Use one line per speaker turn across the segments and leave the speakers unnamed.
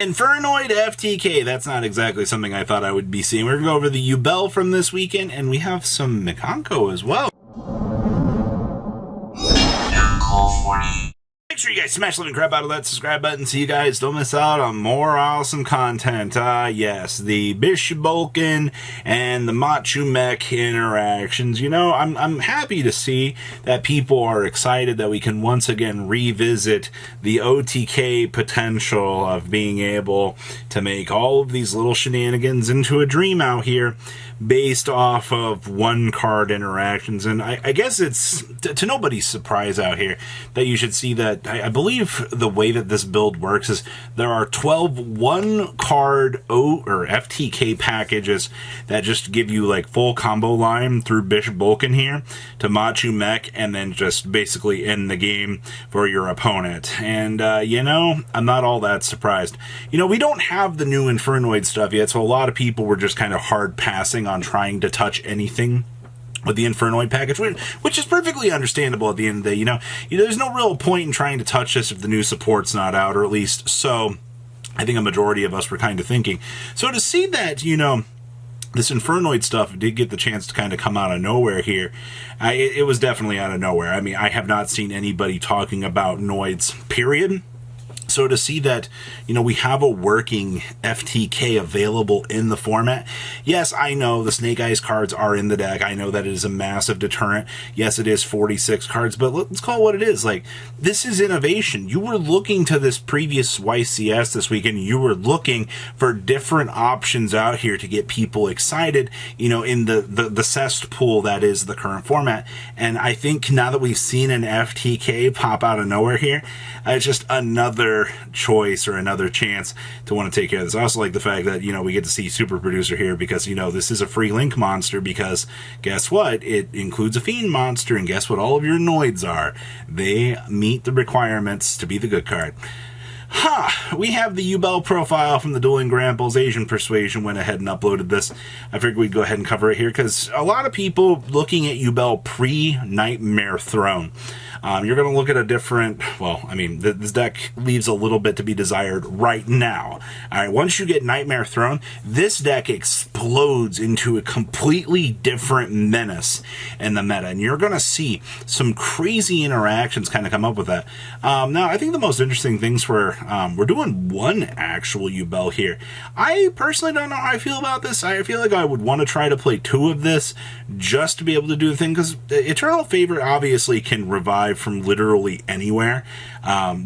Infernoid FTK, that's not exactly something I thought I would be seeing. We're going to go over the Yubel from this weekend, and we have some Mikanko as well. Make sure you guys smash the living crap out of that subscribe button so you guys don't miss out on more awesome content. Yes, the Bishbolkin and the Machu Mech interactions. You know, I'm happy to see that people are excited that we can once again revisit the OTK potential of being able to make all of these little shenanigans into a dream out here based off of one card interactions. And I guess it's to nobody's surprise out here that you should see that I believe the way that this build works is there are 12 one card FTK packages that just give you like full combo line through Bishbolkin here to Machu Mech, and then just basically end the game for your opponent. And you know, I'm not all that surprised. You know, we don't have the new Infernoid stuff yet, so a lot of people were just kind of hard passing on trying to touch anything with the Infernoid package, which is perfectly understandable at the end of the day. You know, there's no real point in trying to touch this if the new support's not out, or at least so I think a majority of us were kind of thinking. So to see that, you know, this Infernoid stuff did get the chance to kind of come out of nowhere here. It was definitely out of nowhere. I mean, I have not seen anybody talking about Noids, period. So to see that, you know, we have a working FTK available in the format. Yes, I know the Snake Eyes cards are in the deck. I know that it is a massive deterrent. Yes, it is 46 cards, but let's call it what it is. Like, this is innovation. You were looking to this previous YCS this weekend. You were looking for different options out here to get people excited, you know, in the cesspool that is the current format. And I think now that we've seen an FTK pop out of nowhere here, it's just another choice or another chance to want to take care of this. I also like the fact that, you know, we get to see Super Producer here because, you know, this is a free link monster because guess what? It includes a Fiend monster, and guess what all of your Noids are? They meet the requirements to be the good card. We have the Yubel profile from the Dueling Grandpa's Asian Persuasion. Went ahead and uploaded this. I figured we'd go ahead and cover it here because a lot of people looking at Yubel pre-Nightmare Throne. You're going to look at a different, well, I mean, this deck leaves a little bit to be desired right now. All right, once you get Nightmare Throne, this deck explodes into a completely different menace in the meta, and you're going to see some crazy interactions kind of come up with that. Now, I think the most interesting things were, we're doing one actual Yubel here. I personally don't know how I feel about this. I feel like I would want to try to play two of this just to be able to do the thing, because Eternal Favorite obviously can revive from literally anywhere,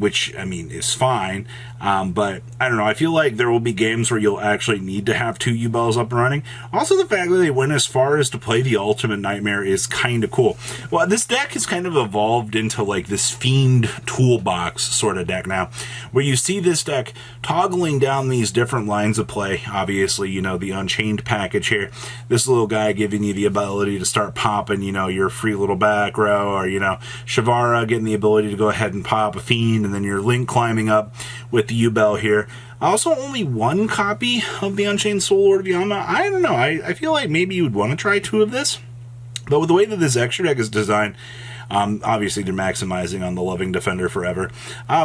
which, I mean, is fine. But I don't know, I feel like there will be games where you'll actually need to have two Yubels up and running. Also, the fact that they went as far as to play the Ultimate Nightmare is kind of cool. Well, this deck has kind of evolved into like this Fiend toolbox sort of deck now, where you see this deck toggling down these different lines of play. Obviously, you know, the Unchained package here, this little guy giving you the ability to start popping, you know, your free little back row, or, you know, Shavara getting the ability to go ahead and pop a Fiend, and then your Link climbing up with the Yubel here. Also, only one copy of the Unchained Soul Lord of Yama. I don't know. I feel like maybe you would want to try two of this. But with the way that this extra deck is designed, obviously they're maximizing on the Loving Defender forever.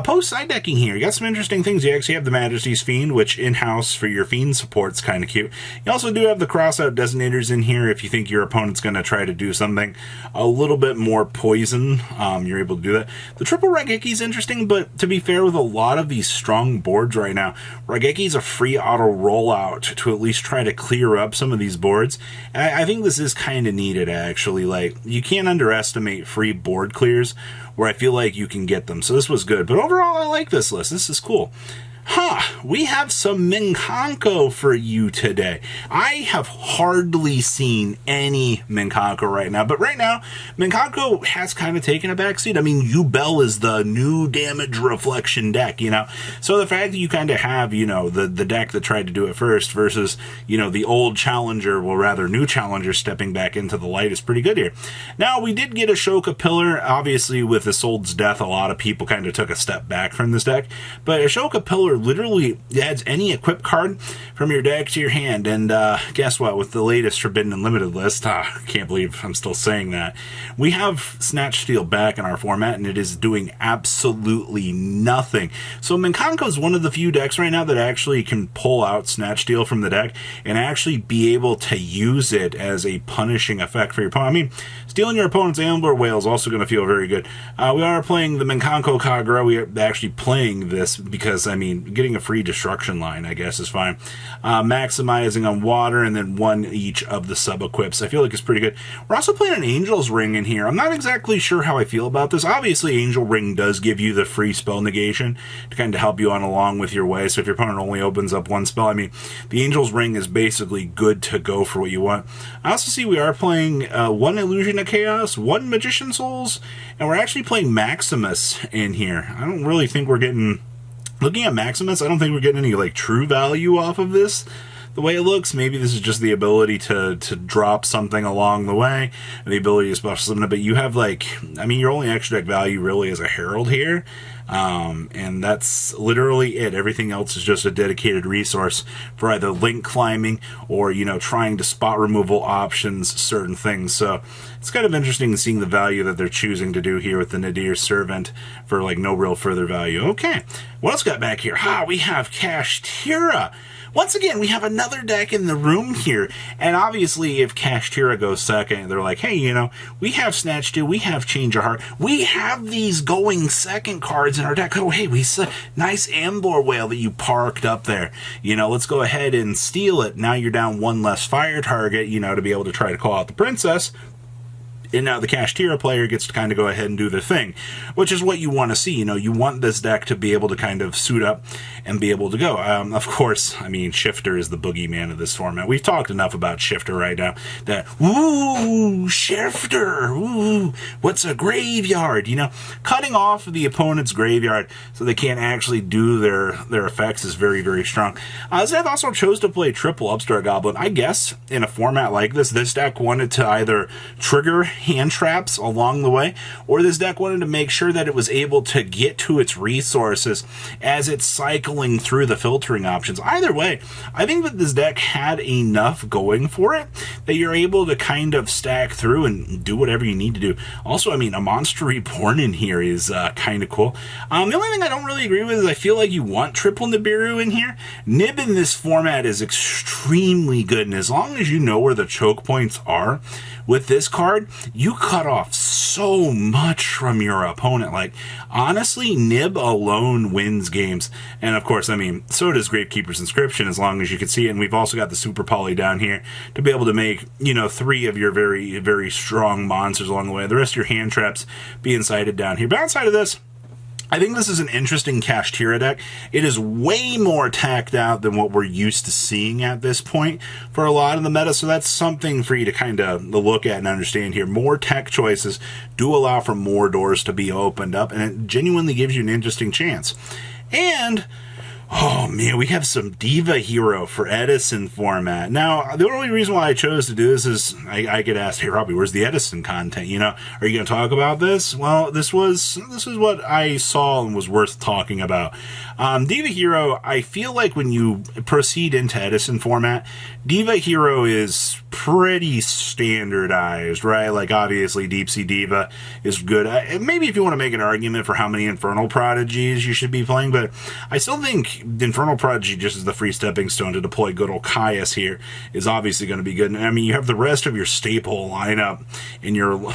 Post side decking here, you got some interesting things. You actually have the Majesty's Fiend, which in-house for your Fiend support's kind of cute. You also do have the Crossout Detonators in here if you think your opponent's going to try to do something a little bit more poison. You're able to do that. The Triple Raigeki is interesting, but to be fair, with a lot of these strong boards right now, Raigeki is a free auto rollout to at least try to clear up some of these boards. And I think this is kind of needed, actually. Like, you can't underestimate free board clears where I feel like you can get them. So this was good. But overall, I like this list. This is cool. We have some Mikanko for you today. I have hardly seen any Mikanko right now, but right now, Mikanko has kind of taken a backseat. I mean, Yubel is the new damage reflection deck, you know? So the fact that you kind of have, you know, the deck that tried to do it first versus, you know, the old challenger, well, rather new challenger stepping back into the light is pretty good here. Now, we did get Ashoka Pillar. Obviously, with Isolde's death, a lot of people kind of took a step back from this deck, but Ashoka Pillar literally adds any equipped card from your deck to your hand. And guess what? With the latest Forbidden Unlimited list, I can't believe I'm still saying that, we have Snatch Steal back in our format, and it is doing absolutely nothing. So Mikanko is one of the few decks right now that actually can pull out Snatch Steal from the deck and actually be able to use it as a punishing effect for your opponent. I mean, stealing your opponent's Ambler Whale is also going to feel very good. We are playing the Mikanko Kagura. We are actually playing this because, I mean, getting a free destruction line, I guess, is fine. Maximizing on water and then one each of the sub-equips. I feel like it's pretty good. We're also playing an Angel's Ring in here. I'm not exactly sure how I feel about this. Obviously, Angel Ring does give you the free spell negation to kind of help you on along with your way. So if your opponent only opens up one spell, I mean, the Angel's Ring is basically good to go for what you want. I also see we are playing one Illusion of Chaos, one Magician Souls, and we're actually playing Maximus in here. I don't really think we're getting... Looking at Maximus, I don't think we're getting any, like, true value off of this. The way it looks, maybe this is just the ability to drop something along the way, and the ability to special summon it, but you have, like, I mean, your only extra deck value really is a Herald here, and that's literally it. Everything else is just a dedicated resource for either link climbing or, you know, trying to spot removal options, certain things. So it's kind of interesting seeing the value that they're choosing to do here with the Nadir Servant for, like, no real further value. Okay, what else got back here? We have Kashtira. Once again, we have another deck in the room here, and obviously if Kashtira goes second, they're like, hey, you know, we have Snatch Steal, we have Change of Heart, we have these going second cards in our deck. Oh, hey, we saw nice Ambler Whale that you parked up there. You know, let's go ahead and steal it. Now you're down one less fire target, you know, to be able to try to call out the princess. And now the Kashtira player gets to kind of go ahead and do their thing, which is what you want to see. You know, you want this deck to be able to kind of suit up and be able to go. Of course, I mean, Shifter is the boogeyman of this format. We've talked enough about Shifter right now that, ooh, Shifter, ooh, what's a graveyard? You know, cutting off the opponent's graveyard so they can't actually do their effects is very, very strong. Zev also chose to play triple Upstart Goblin. I guess in a format like this deck wanted to either trigger hand traps along the way, or this deck wanted to make sure that it was able to get to its resources as it's cycling through the filtering options. Either way, I think that this deck had enough going for it that you're able to kind of stack through and do whatever you need to do. Also, I mean, a Monster Reborn in here is kind of cool. The only thing I don't really agree with is I feel like you want triple Nibiru in here. Nib in this format is extremely good, and as long as you know where the choke points are with this card, you cut off so much from your opponent. Like, honestly, Nib alone wins games. And of course, I mean, so does Gravekeeper's Inscription, as long as you can see it. And we've also got the Super Poly down here to be able to make, you know, 3 of your very, very strong monsters along the way. The rest of your hand traps being sighted down here. But outside of this, I think this is an interesting Kashtira deck. It is way more tacked out than what we're used to seeing at this point for a lot of the meta, so that's something for you to kind of look at and understand here. More tech choices do allow for more doors to be opened up, and it genuinely gives you an interesting chance. And oh man, we have some Diva Hero for Edison format. Now, the only reason why I chose to do this is I get asked, hey Robbie, where's the Edison content? You know, are you going to talk about this? Well, this is what I saw and was worth talking about. Diva Hero, I feel like when you proceed into Edison format, Diva Hero is pretty standardized, right? Like, obviously, Deep Sea Diva is good. Maybe if you want to make an argument for how many Infernal Prodigies you should be playing, but I still think Infernal Prodigy, just as the free stepping stone to deploy good old Caius here, is obviously going to be good. And I mean, you have the rest of your staple lineup in your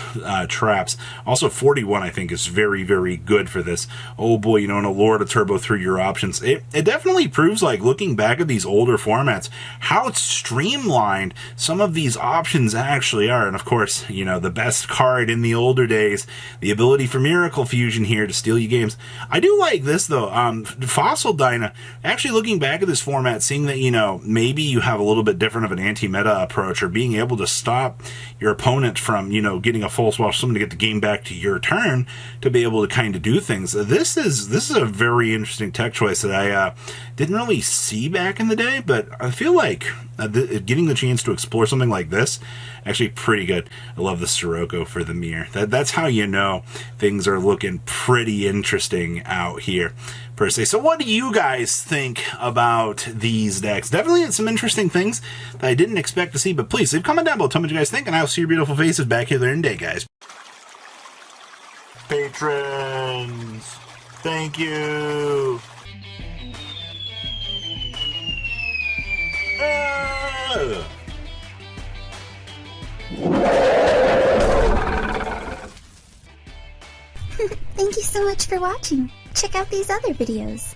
traps. Also, 41, I think, is very, very good for this. Oh boy, you know, in a lure to turbo through your options. It definitely proves, like, looking back at these older formats, how streamlined some of these options actually are. And of course, you know, the best card in the older days, the ability for Miracle Fusion here to steal you games. I do like this though. Fossil Dyna, actually looking back at this format, seeing that, you know, maybe you have a little bit different of an anti-meta approach, or being able to stop your opponent from, you know, getting a full swap, someone to get the game back to your turn to be able to kind of do things. This is a very interesting tech choice that I didn't really see back in the day, but I feel like getting the chance to explore something like this, actually pretty good. I love the Sirocco for the mirror. That's how you know things are looking pretty interesting out here. per se. So what do you guys think about these decks? Definitely some interesting things that I didn't expect to see, but please leave a comment down below. Tell me what you guys think, and I'll see your beautiful faces back here later in the day, guys. Patrons, thank you.
Thank you so much for watching. Check out these other videos.